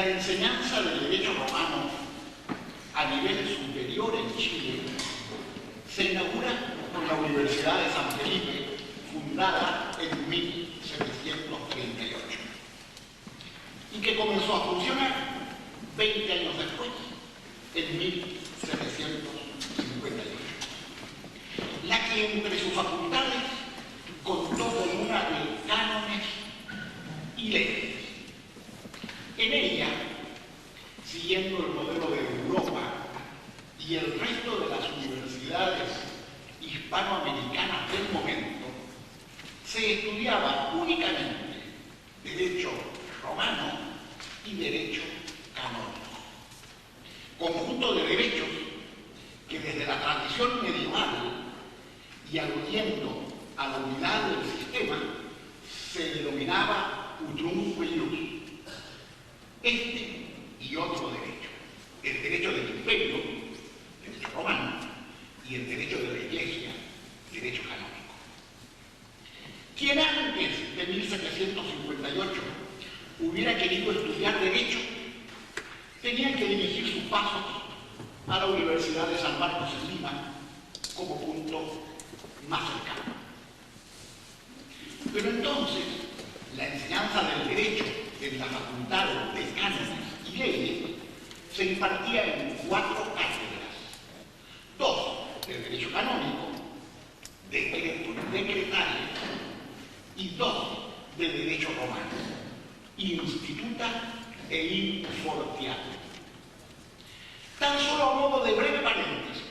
La enseñanza del derecho romano a nivel superior en Chile se inaugura con la Universidad de San Felipe, fundada en 1738, y que comenzó a funcionar 20 años después, en 1758. La que entre sus facultades contó con una de cánones y leyes. En ella, siguiendo el modelo de Europa y el resto de las universidades hispanoamericanas del momento, se estudiaba únicamente derecho romano y derecho canónico. Conjunto de derechos que desde la tradición medieval y aludiendo a la unidad del sistema se denominaba utrumque ius. Este y otro derecho, el derecho del imperio, derecho romano, y el derecho de la Iglesia, derecho canónico. Quien antes de 1758 hubiera querido estudiar derecho, tenía que dirigir sus pasos a la Universidad de San Marcos en Lima como punto más cercano. Pero entonces, la enseñanza del derecho en la Facultad de Cánones y Leyes se impartía en 4 cátedras: 2 de derecho canónico, decretales, y 2 de derecho romano, instituta e infortiata. Tan solo a modo de breve paréntesis,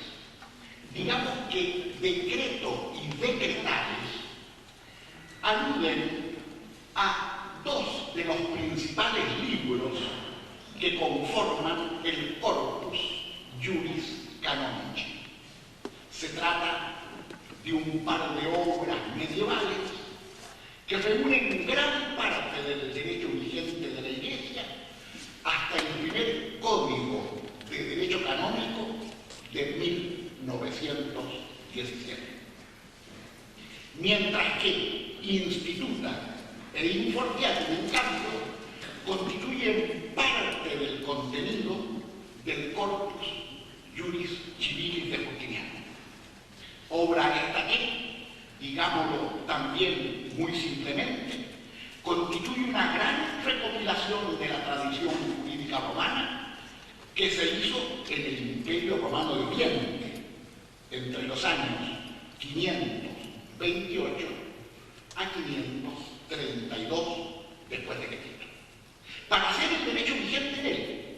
digamos que decreto y decretales aluden a 2 de los principales libros que conforman el corpus juris canonici. Se trata de un par de obras medievales que reúnen gran parte del derecho vigente de la Iglesia hasta el primer código de derecho canónico de 1917. Mientras que instituta e infortiata, en cambio, constituyen parte del contenido del corpus juris civilis de Justiniano. Obra esta que, digámoslo también muy simplemente, constituye una gran recopilación de la tradición jurídica romana que se hizo en el Imperio Romano de Oriente entre los años 528 a 532 después de Cristo, para hacer el derecho vigente en él,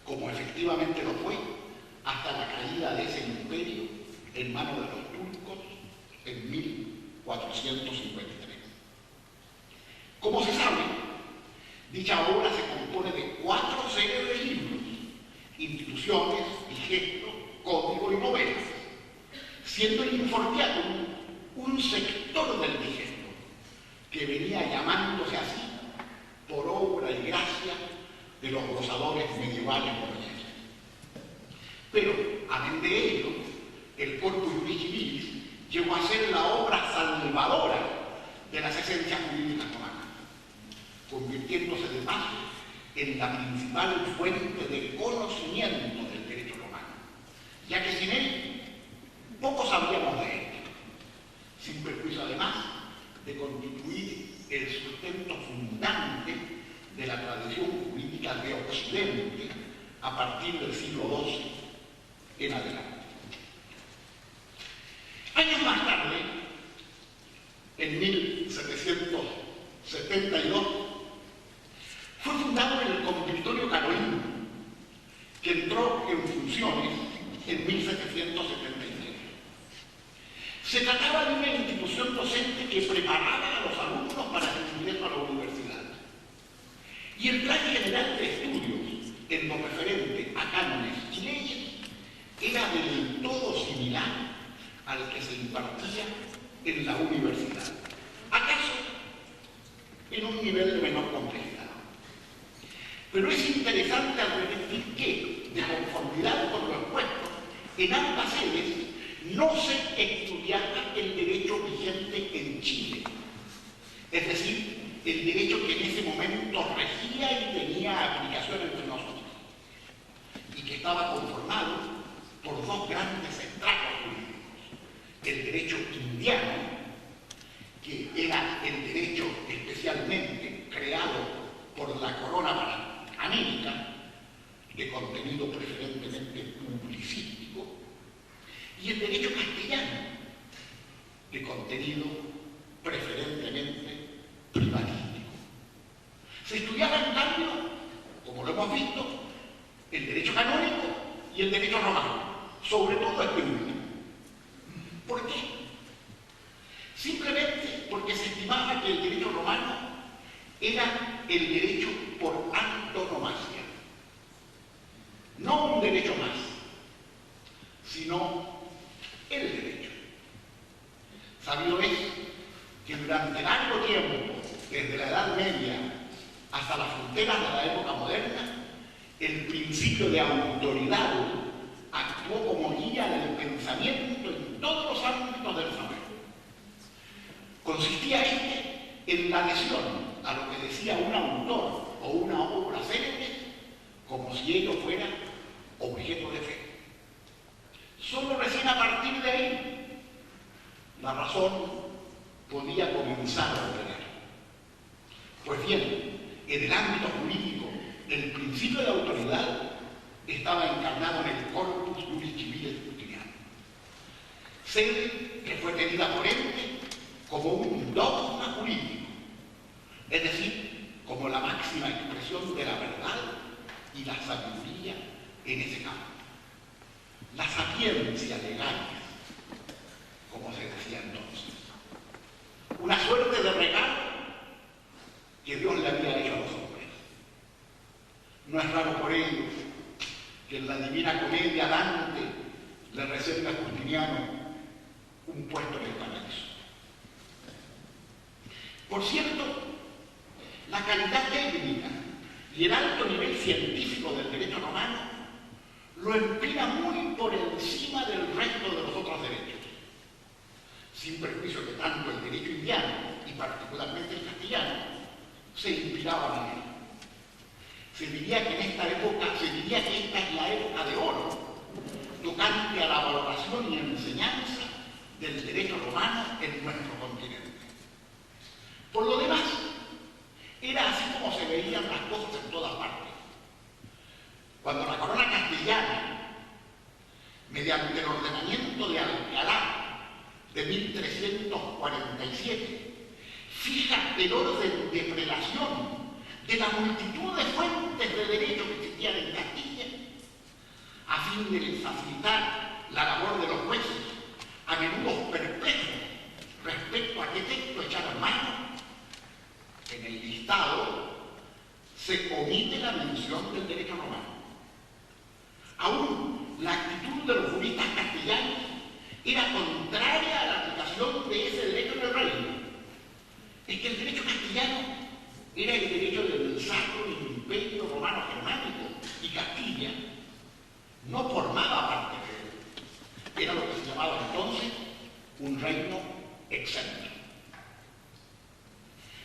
como efectivamente lo fue hasta la caída de ese imperio en manos de los turcos en 1453. Como se sabe, dicha obra se compone de 4 series de libros: instituciones, digesto, código y novelas, siendo el infortiatum un sector del digesto que venía llamándose así por obra y gracia de los gozadores medievales boloñeses. Pero, además de ello, el Corpus Juris Civilis llegó a ser la obra salvadora de las esencias jurídicas romanas, convirtiéndose de paso en la principal fuente de conocimiento del derecho romano, ya que sin él poco sabríamos de él, sin perjuicio además de constituir el sustento fundante de la tradición jurídica de Occidente a partir del siglo XII en adelante. Años más tarde, en 1772, fue fundado el Convictorio Carolino, que entró en funciones en 1773. Se trataba de una institución docente que preparaba a los alumnos para el ingreso a la universidad. Y el plan general de estudios, en lo referente a cánones y leyes, era del todo similar al que se impartía en la universidad, acaso en un nivel de menor complejidad. Pero es interesante advertir que, de conformidad con lo expuesto, en ambas sedes no se estudiaba el derecho vigente en Chile, es decir, el derecho que en ese momento regía y tenía aplicación comunicación entre nosotros y que estaba conformado por dos grandes estratos jurídicos: el derecho indiano, que era el derecho especialmente creado por la corona para América, de contenido preferentemente publicístico, y el derecho castellano, de contenido preferentemente privatístico. Se estudiaba, en cambio, como lo hemos visto, el derecho canónico y el derecho romano, sobre todo este último. ¿Por qué? Simplemente porque se estimaba que el derecho romano era el derecho por antonomasia. No un derecho más, sino el derecho. Sabido es que durante largo tiempo, desde la Edad Media hasta las fronteras de la época moderna, el principio de autoridad actuó como guía del pensamiento en todos los ámbitos del saber. Consistía en la adhesión a lo que decía un autor o una obra célebre, como si ello fuera objeto de fe. Solo recién a partir de ahí la razón podía comenzar a operar. Pues bien, en el ámbito jurídico, el principio de autoridad estaba encarnado en el corpus juris civilis justiniano, sede que fue tenida por él como un dogma jurídico, es decir, como la máxima expresión de la verdad y la sabiduría en ese campo. La sapiencia legal, como se decía entonces. Una suerte de regalo que Dios le había hecho a los hombres. No es raro por ello que en la Divina Comedia Dante le reserva a Justiniano un puesto en el paraíso. Por cierto, la calidad técnica y el alto nivel científico del derecho romano lo empina muy por encima del resto de los otros derechos, sin perjuicio que tanto el derecho indiano y particularmente el castellano se inspiraban en él. Se diría que esta es la época de oro, tocante a la valoración y enseñanza del derecho romano en nuestro continente. Por lo demás, era así como se veían las cosas en todas partes. Cuando la corona castellana, mediante el ordenamiento de Alcalá de 1347, fija el orden de prelación de la multitud de fuentes de derecho que existían en Castilla, a fin de facilitar la labor de los jueces, a menudo perplejos respecto a qué texto echar mano, en el listado se omite la mención del derecho romano. Aún la actitud de los juristas castellanos era contraria a la aplicación de ese derecho en el reino. Es que el derecho castellano era el derecho del Sacro Imperio Romano Germánico, y Castilla no formaba parte de él. Era lo que se llamaba entonces un reino exento.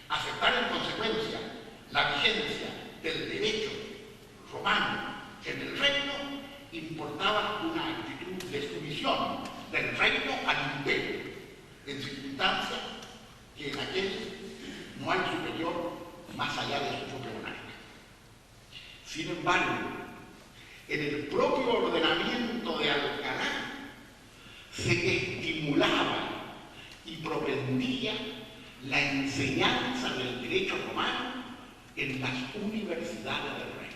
Aceptar en consecuencia la vigencia del derecho romano en el reino importaba una actitud de sumisión del reino al imperio, en circunstancias que en aquel no hay superior más allá de su propio monarca. Sin embargo, en el propio ordenamiento de Alcalá se estimulaba y propendía la enseñanza del derecho romano en las universidades del reino.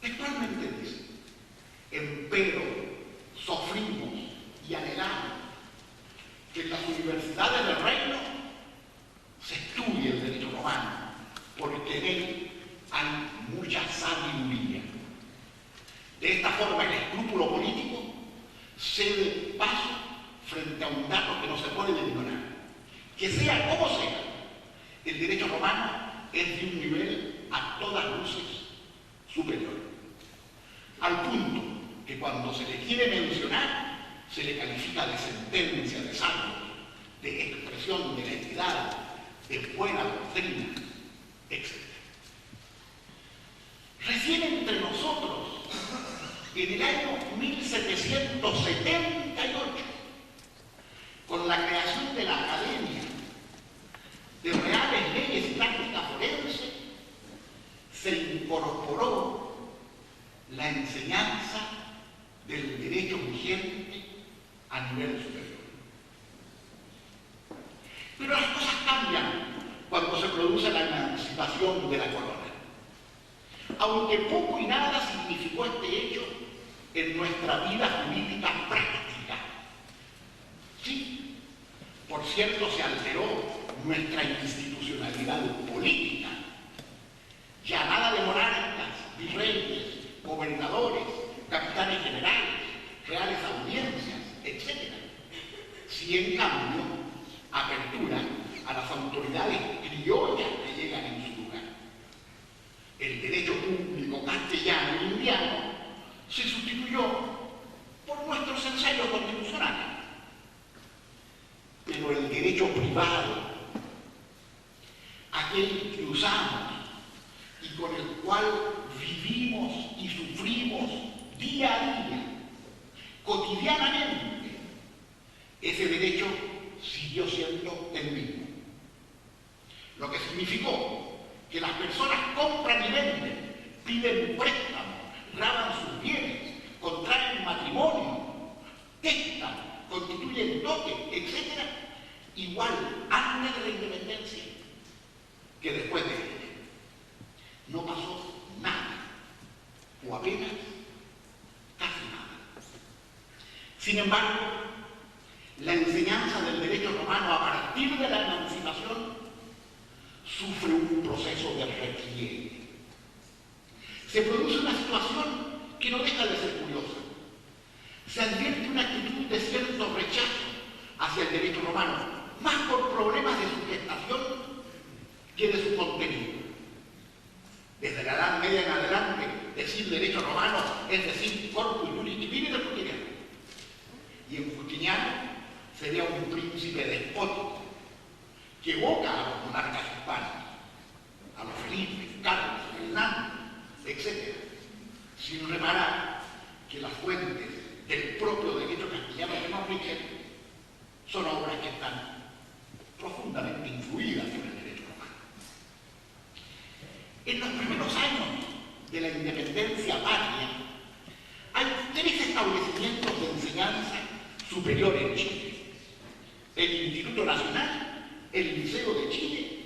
Textualmente dice: empero sofrimos y anhelamos que en las universidades del reino se estudie el derecho romano, porque en él hay mucha sabiduría. De esta forma, el escrúpulo político cede paso frente a un dato que no se puede ignorar. Que sea como sea, el derecho romano es de un nivel a todas luces superior. Al punto que cuando se le quiere mencionar, se le califica de sentencia de salvo, de expresión de la equidad, de buena doctrina, etc. recién entre nosotros, en el año 1778, con la creación de la Academia de Reales Leyes y Práctica Forense, se incorporó la enseñanza del derecho vigente a nivel superior. Pero las cosas cambian cuando se produce la emancipación de la corona. Aunque poco y nada significó este hecho en nuestra vida jurídica práctica. Sí, por cierto, se alteró nuestra institucionalidad política. Ya nada de monarcas, virreyes, gobernadores, capitanes generales, reales audiencias, etc. Sí, en cambio, apertura a las autoridades criollas que llegan en su lugar. El derecho público castellano e indiano se sustituyó por nuestros ensayos constitucionales. Pero el derecho privado, aquel que usamos y con el cual vivimos y sufrimos día a día, cotidianamente, ese derecho siguió siendo el mismo. Lo que significó que las personas compran y venden, piden préstamos, graban sus bienes, contraen matrimonio, testan, constituyen dote, etc., igual antes de la independencia que después de ella. No pasó nada, o apenas casi nada. Sin embargo, la enseñanza del derecho romano a partir de la emancipación sufre un proceso de repliegue. Se produce una situación que no deja de ser curiosa. Se advierte una actitud de cierto rechazo hacia el derecho romano, más por problemas de su gestación que de su contenido. Desde la Edad Media en adelante, decir derecho romano es decir corpus juris civilis de Justiniano. Y en Justiniano sería un príncipe despótico que evoca a los monarcas hispanos, a los Felipe, Carlos, Fernando, etc., sin reparar que las fuentes del propio derecho castellano que nos rigen son obras que están profundamente influidas por el derecho romano. En los primeros años de la independencia patria hay 3 establecimientos de enseñanza superior en Chile: el Instituto Nacional, el Liceo de Chile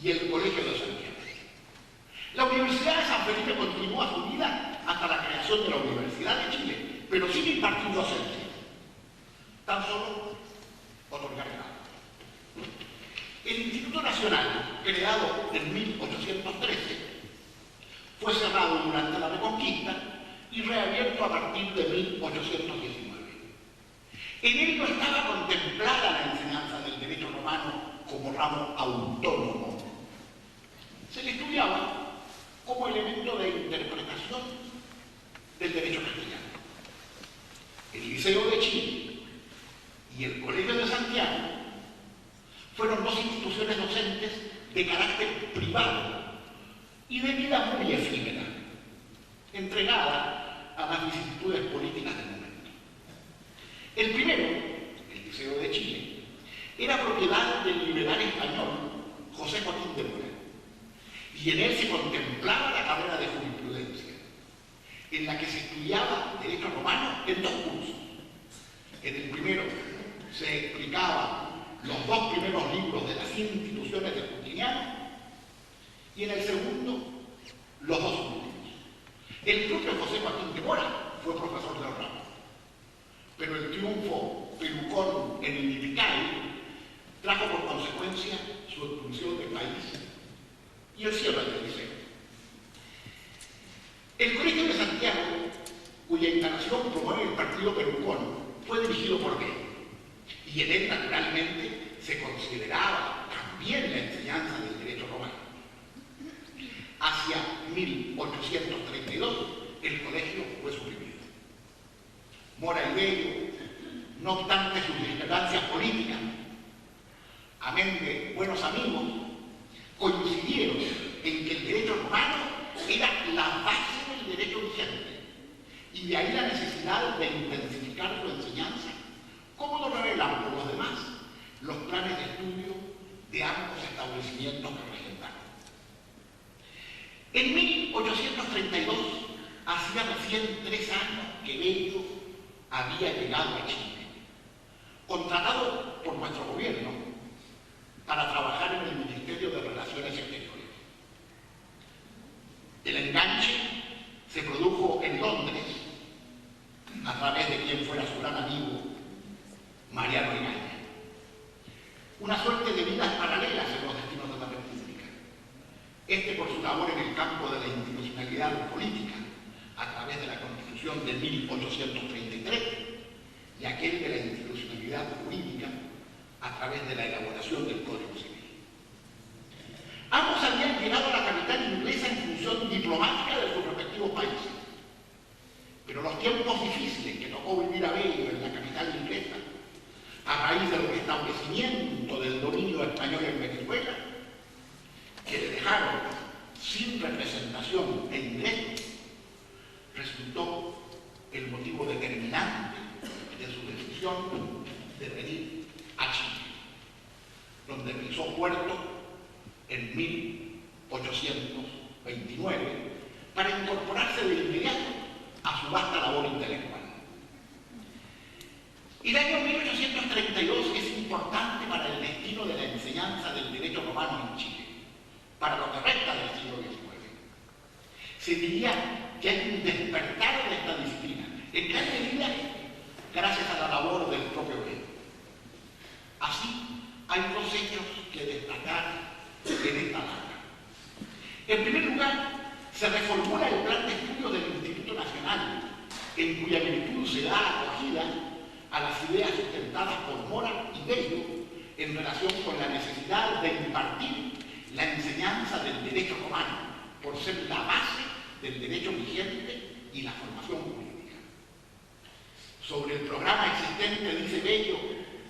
y el Colegio de Santiago. La Universidad de San Felipe continúa su vida hasta la creación de la Universidad de Chile, pero sigue impartiendo docencia. Tan solo otorgar grado. El Instituto Nacional, creado en 1813, fue cerrado durante la Reconquista y reabierto a partir de 1819. En él no estaba contemplada la enseñanza del derecho romano como ramo autónomo. Se le estudiaba como elemento de interpretación del derecho castellano. El Liceo de Chile y el Colegio de Santiago fueron 2 instituciones docentes de carácter privado y de vida muy efímera, entregada a las vicisitudes políticas del momento. El primero, el Liceo de Chile, era propiedad del liberal español José Joaquín de Mora, y en él se contemplaba la carrera de jurisprudencia, en la que se estudiaba derecho romano en 2 cursos. En el primero se explicaban los 2 primeros libros de las instituciones de Justiniano y en el segundo los 2 últimos. El propio José Joaquín de Mora fue profesor del ramo, pero el triunfo pelucón en el Ipicay trajo por consecuencia su expulsión del país y el cierre del liceo. El Colegio de Santiago, cuya instalación promueve el partido pelucón, fue dirigido por él, y en él naturalmente se consideraba también la enseñanza del derecho romano. Hacia 1832 el colegio fue suprimido. Mora y Bello, no obstante sus discrepancias políticas, amén de buenos amigos, coincidieron en que el derecho romano era la base de el derecho vigente, y de ahí la necesidad de intensificar su enseñanza, como lo revelan por los demás los planes de estudio de ambos establecimientos que regentaron. En 1832, hacía recién 3 años que Bello había llegado a Chile, contratado por nuestro gobierno para trabajar en el Ministerio de Relaciones Exteriores. El enganche se produjo en Londres a través de quien fuera su gran amigo, Mariano Egaña. Una suerte de vidas paralelas en los destinos de la República. Este por su labor en el campo de la institucionalidad política, a través de la Constitución de 1833, y aquel de la institucionalidad jurídica, a través de la elaboración del Código Civil. Ambos habían llegado a la capital inglesa en función diplomática de sus respectivos países. Pero los tiempos difíciles que tocó vivir a Bello en la capital inglesa, a raíz del restablecimiento del dominio español en Venezuela, que le dejaron sin representación en ingresos, resultó el motivo determinante de su decisión de venir a Chile, donde pisó puerto en 1829 para incorporarse de inmediato a su vasta labor intelectual. El año 1832 es importante para el destino de la enseñanza del derecho romano en Chile, para lo que resta del siglo XIX. Se diría que hay un despertar de esta disciplina, en gran medida gracias a la labor del propio Bello. Así, hay 2 hechos que destacar en esta larga. En primer lugar, se reformula el plan de estudios del Instituto Nacional, en cuya virtud se da acogida a las ideas sustentadas por Mora y Bello en relación con la necesidad de impartir la enseñanza del derecho romano, por ser la base del derecho vigente y la formación jurídica. Sobre el programa existente, dice Bello,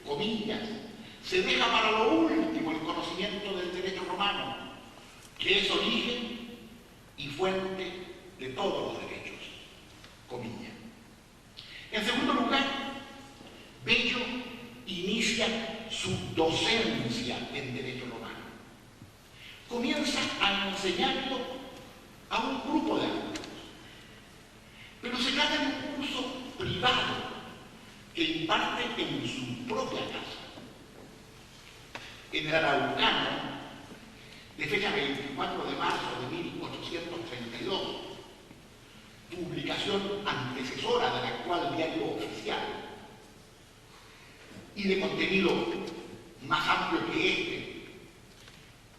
comillas, se deja para lo último el conocimiento del derecho romano, que es origen y fuente de todos los derechos, comillas. En segundo lugar, Bello inicia su docencia en derecho romano. Comienza a enseñarlo a un grupo de alumnos, pero se trata de un curso privado que imparte en su propia casa. En el Araucano, de fecha 24 de marzo de 1832, publicación antecesora del actual diario oficial y de contenido más amplio que este,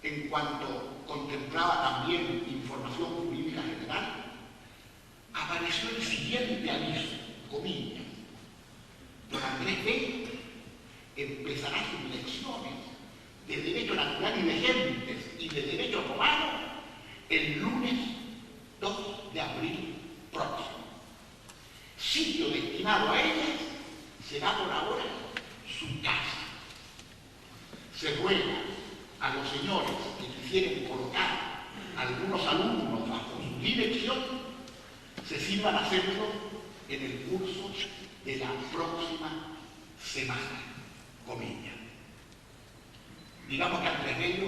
en cuanto contemplaba también información jurídica general, apareció el siguiente aviso, comillas: don Andrés Bello empezará sus lecciones de derecho natural y de gentes y de derecho romano el lunes 2 de abril próximo. Sitio destinado a ellas será por ahora su casa. Se ruega a los señores que quisieren colocar algunos alumnos bajo su dirección, se sirvan a hacerlo en el curso de la próxima semana, comillas. Digamos que Andrés Bello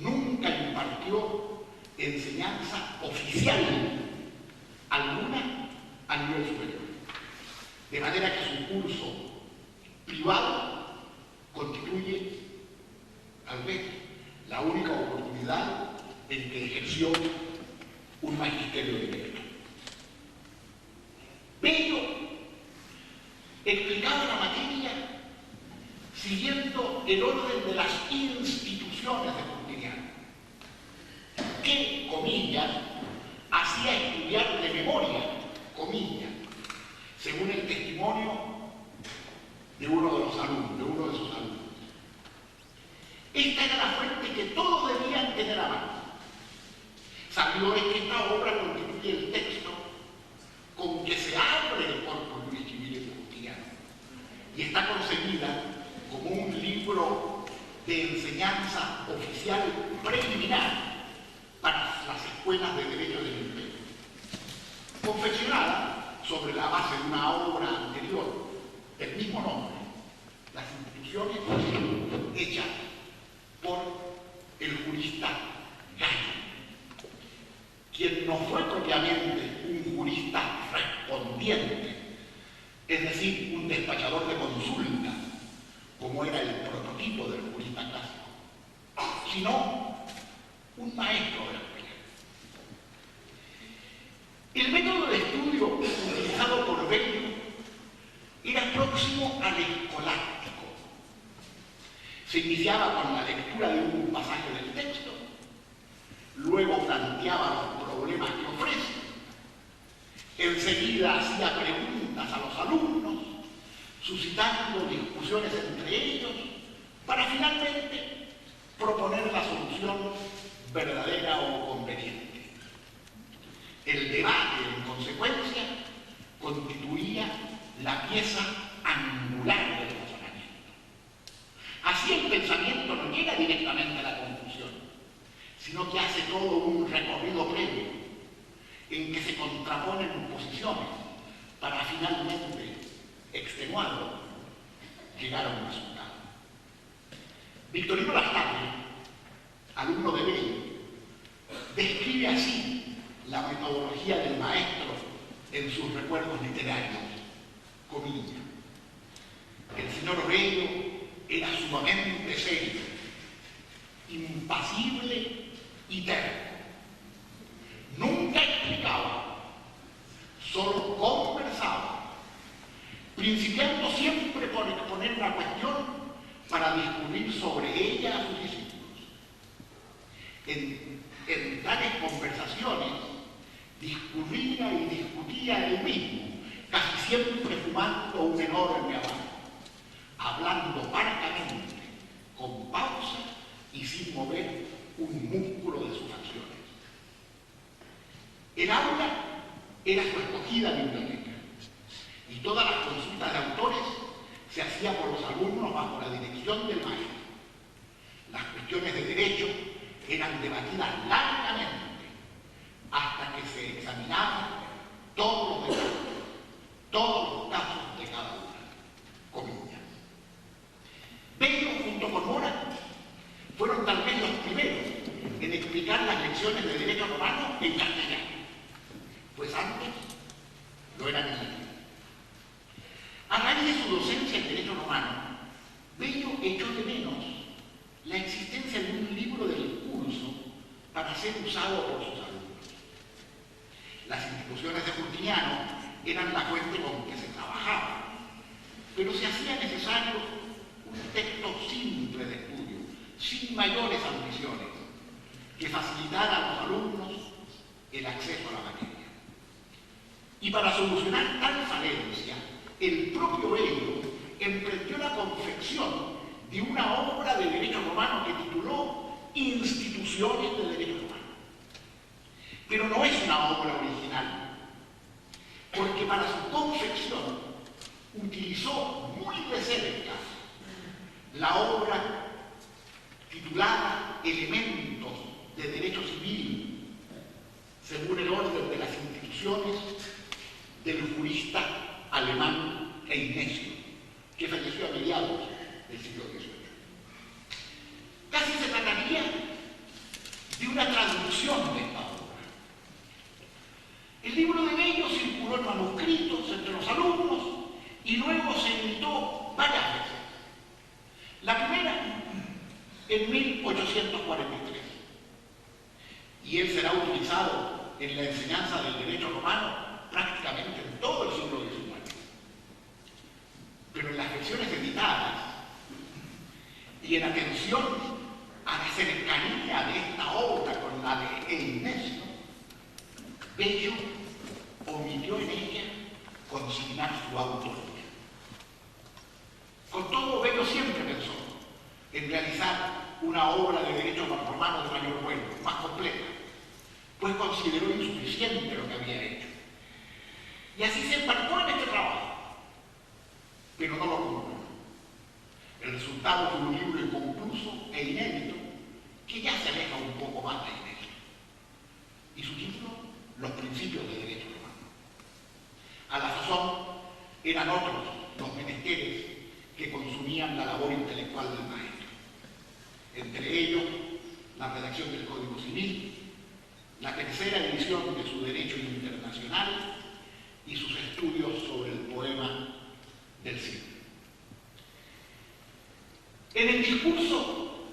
nunca impartió enseñanza oficial alguna a nivel superior, de manera que su curso privado constituye tal vez la única oportunidad en que ejerció un magisterio directo. Bello explicaba la materia siguiendo el orden de las instituciones de Justiniano, que, comillas, hacía estudiar de memoria, comillas, según el testimonio de uno de sus alumnos. Esta era la fuente que todos debían tener a mano. Sabido es que esta obra constituye el texto con que se abre el corpus juris civilis de Justiniano y está concebida como un libro de enseñanza oficial preliminar para las escuelas de derecho del imperio. confeccionada sobre la base de una obra anterior del mismo nombre, Las instituciones hechas por el jurista Gallo, quien no fue propiamente un jurista respondiente, es decir, un despachador de consulta, como era el prototipo del jurista clásico, sino un maestro de la escuela. El método de estudio utilizado por Bello era próximo al escolástico. Se iniciaba con la lectura de un pasaje del texto, luego planteaba los problemas que ofrece, enseguida hacía preguntas a los alumnos, suscitando discusiones entre ellos, para finalmente proponer la solución verdadera o conveniente. El debate, en consecuencia, constituía la pieza angular del razonamiento. Así el pensamiento no llega directamente a la conclusión, sino que hace todo un recorrido previo en que se contraponen posiciones para finalmente, extenuado, llegar a un resultado. Victorino Lastarria, alumno de Bello, describe así la metodología del maestro en sus recuerdos literarios. Comilla: el señor Bello era sumamente serio, impasible y terco. Nunca explicaba, solo conversaba, principiando siempre por exponer una cuestión para discurrir sobre ella a sus discípulos. En tales conversaciones discurría y discutía él mismo, casi siempre fumando un enorme habano, hablando parcamente, con pausa y sin mover un músculo de sus facciones. El aula era su escogida biblioteca y todas las consultas de autores se hacían por los alumnos bajo la dirección del maestro. Las cuestiones de derecho eran debatidas largamente hasta que se examinaban todos los detalles, todos los casos de cada una. Comillas. Bello, junto con Mora, fueron tal vez los primeros en explicar las lecciones de derecho romano en castellano, pues antes lo eran en latín. A raíz de su docencia en derecho romano, Bello echó de menos la existencia de un libro del curso para ser usado por sus alumnos. Las instituciones de Justiniano eran la fuente con que se trabajaba, pero se hacía necesario un texto simple de estudio, sin mayores ambiciones, que facilitara a los alumnos el acceso a la materia. Y para solucionar tal falencia, el propio Bello emprendió la confección de una obra de derecho romano que tituló Instituciones de Derecho Romano. Pero no es una obra original, porque para su confección utilizó muy de cerca la obra titulada Elementos de Derecho Civil, según el orden de las instituciones del jurista alemán Keynesio, que falleció a mediados del siglo XVIII. Casi se trataría de una traducción de esta obra. El libro de Bello circuló en manuscritos entre los alumnos y luego se editó varias veces. La primera en 1843, y él será utilizado en la enseñanza del derecho romano prácticamente en todo el siglo XIX. Pero en las versiones editadas y en atención a la cercanía de esta obra con la de Keynesio, Bello omitió en ella consignar su autoría. Con todo, Bello siempre pensó en realizar una obra de derecho romano de mayor vuelo, más completa, pues consideró insuficiente lo que había hecho. Y así se embarcó en este trabajo, pero no lo cumplió. El resultado fue un libro inconcluso e inédito que ya se aleja un poco más de inédito. Y su título, Los Principios de Derecho Romano. Eran otros los menesteres que consumían la labor intelectual del maestro. Entre ellos, la redacción del Código Civil, la tercera edición de su Derecho Internacional y sus estudios sobre el poema del siglo. En el discurso,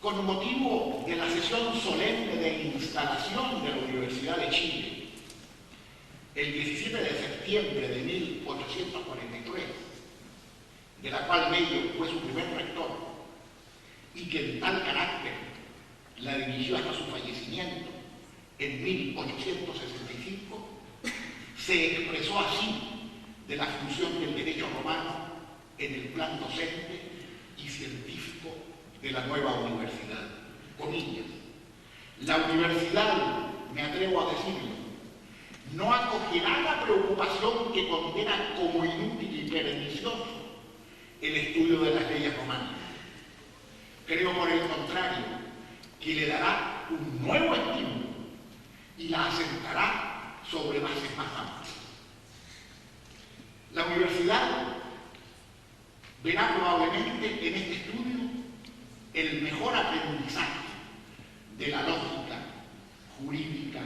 con motivo de la sesión solemne de instalación de la Universidad de Chile, el 17 de septiembre de 1843, de la cual Bello fue su primer rector, y que en tal carácter la dirigió hasta su fallecimiento en 1865, se expresó así de la función del derecho romano en el plan docente y científico de la nueva universidad. Comillas: la universidad, me atrevo a decirlo, no acogerá la preocupación que condena como inútil y pernicioso el estudio de las leyes romanas. Creo, por el contrario, que le dará un nuevo estímulo y la asentará sobre bases más amplias. La universidad verá probablemente en este estudio el mejor aprendizaje de la lógica jurídica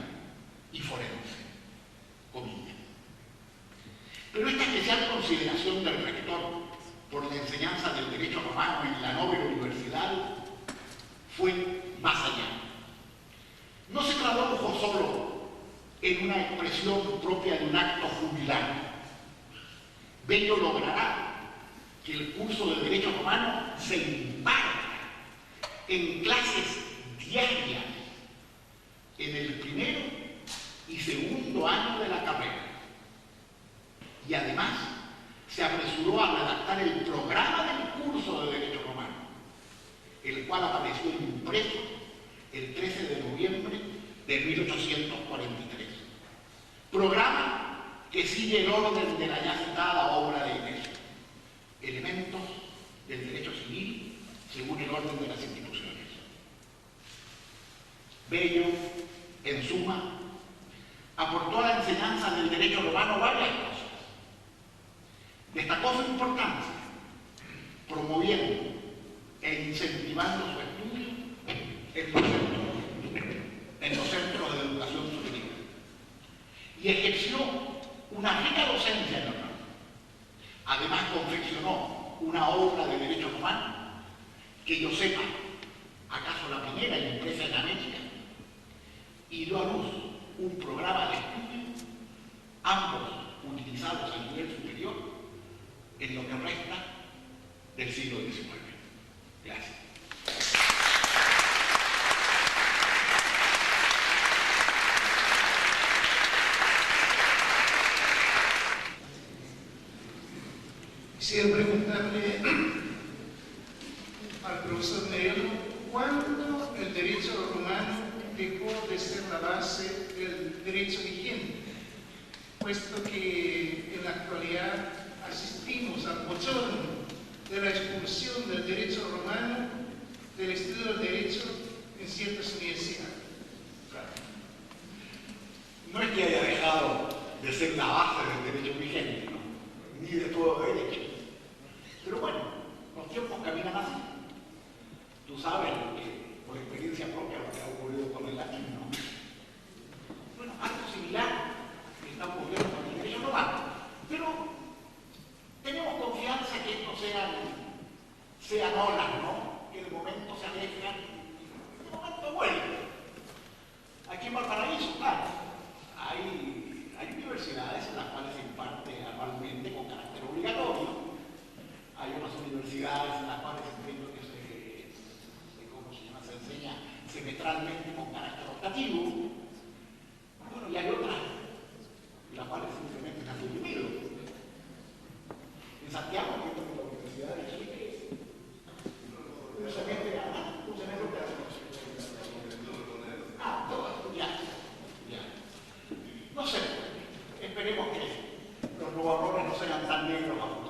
y forense. Comillas. Pero esta especial consideración del rector por la enseñanza del derecho romano en la noble universidad fue más allá. No se tradujo solo en una expresión propia de un acto jubilar. Bello logrará que el curso de derecho romano se imparta en clases diarias en el primero y segundo año de la carrera. Y además se apresuró a redactar el programa del curso de derecho romano, el cual apareció impreso el 13 de noviembre de 1843. Programa que sigue el orden de la ya citada obra de Inés: elementos del derecho civil según el orden de las instituciones. Bello, en suma, aportó a la enseñanza del derecho romano varias cosas. Destacó su importancia, promoviendo e incentivando su estudio en los centros de educación superior, y ejerció una rica docencia en el ramo. Además, confeccionó una obra de derecho romano que yo sepa, acaso la primera impresa en América, y dio a luz un programa de estudio, ambos utilizados a nivel superior en lo que resta del siglo XIX. Gracias. Quisiera preguntarle al profesor Merelo, ¿cuándo el derecho romano dejó de ser la base del derecho vigente? Puesto que en la actualidad asistimos al bochorno de la expulsión del derecho romano del estudio del derecho en ciertas universidades. No es que haya dejado de ser la base del derecho vigente, ¿no? Ni de todo derecho. Pero bueno, los tiempos caminan así. Tú sabes por experiencia propia lo que ha ocurrido con el latín, ¿no? Bueno, algo similar está ocurriendo con el derecho romano. Pero tenemos confianza que esto sean olas, ¿no? Que de momento se alejan y de momento vuelven. Aquí en Valparaíso, claro, hay universidades en las cuales se imparte anualmente con carácter obligatorio. Hay unas universidades en las cuales entiendo que se enseña semestralmente con carácter optativo. Bueno, y hay otras las cuales simplemente se han suprimido. En Santiago, entiendo que la Universidad de Chile un semestre ya. No sé, esperemos que los nuevos errores no sean tan negros a futuro.